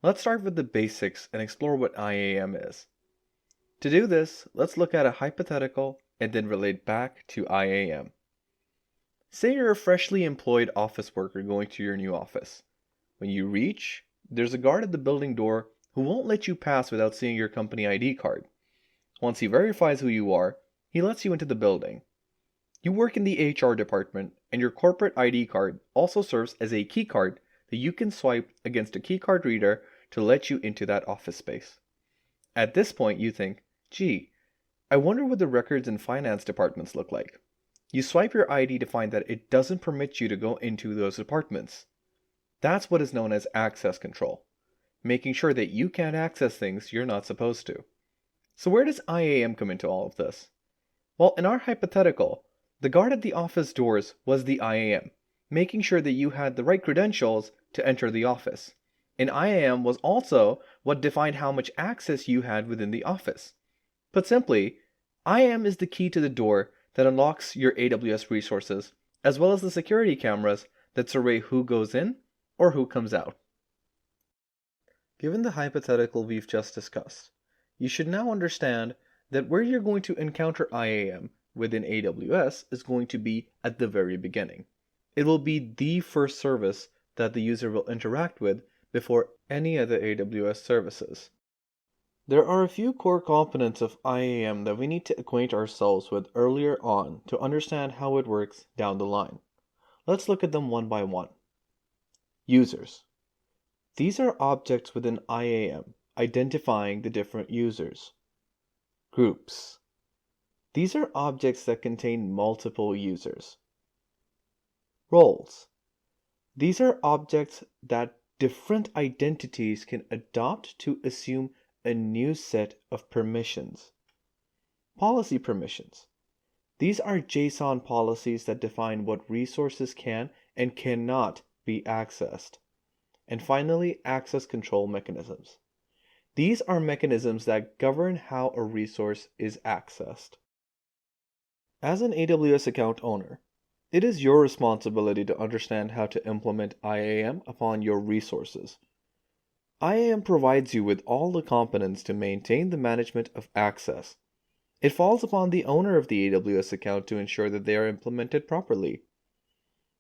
Let's start with the basics and explore what IAM is. To do this, let's look at a hypothetical and then relate back to IAM. Say you're a freshly employed office worker going to your new office. When you reach, there's a guard at the building door who won't let you pass without seeing your company ID card. Once he verifies who you are, he lets you into the building. You work in the HR department, and your corporate ID card also serves as a key card that you can swipe against a keycard reader to let you into that office space. At this point, you think, gee, I wonder what the records and finance departments look like. You swipe your ID to find that it doesn't permit you to go into those departments. That's what is known as access control, making sure that you can't access things you're not supposed to. So where does IAM come into all of this? Well, in our hypothetical, the guard at the office doors was the IAM, making sure that you had the right credentials to enter the office. And IAM was also what defined how much access you had within the office. Put simply, IAM is the key to the door that unlocks your AWS resources, as well as the security cameras that survey who goes in or who comes out. Given the hypothetical we've just discussed, you should now understand that where you're going to encounter IAM within AWS is going to be at the very beginning. It will be the first service that the user will interact with before any other AWS services. There are a few core components of IAM that we need to acquaint ourselves with earlier on to understand how it works down the line. Let's look at them one by one. Users. These are objects within IAM, identifying the different users. Groups. These are objects that contain multiple users. Roles. These are objects that different identities can adopt to assume a new set of permissions. Policy permissions. These are JSON policies that define what resources can and cannot be accessed. And finally, access control mechanisms. These are mechanisms that govern how a resource is accessed. As an AWS account owner, it is your responsibility to understand how to implement IAM upon your resources. IAM provides you with all the components to maintain the management of access. It falls upon the owner of the AWS account to ensure that they are implemented properly.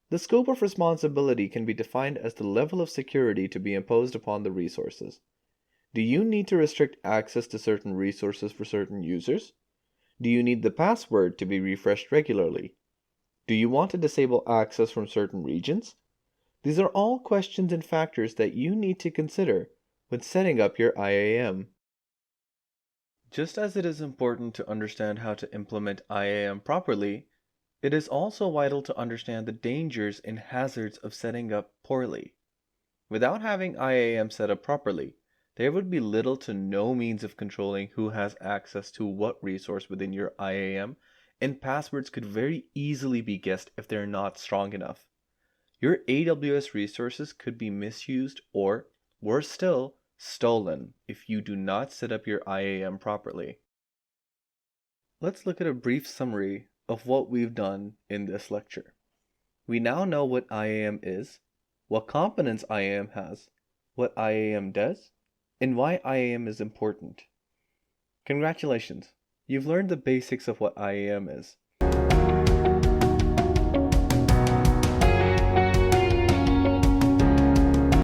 The scope of responsibility can be defined as the level of security to be imposed upon the resources. Do you need to restrict access to certain resources for certain users? Do you need the password to be refreshed regularly? Do you want to disable access from certain regions? These are all questions and factors that you need to consider when setting up your IAM. Just as it is important to understand how to implement IAM properly, it is also vital to understand the dangers and hazards of setting up poorly. Without having IAM set up properly, there would be little to no means of controlling who has access to what resource within your IAM, and passwords could very easily be guessed if they're not strong enough. Your AWS resources could be misused or, worse still, stolen if you do not set up your IAM properly. Let's look at a brief summary of what we've done in this lecture. We now know what IAM is, what components IAM has, what IAM does, and why IAM is important. Congratulations! You've learned the basics of what IAM is.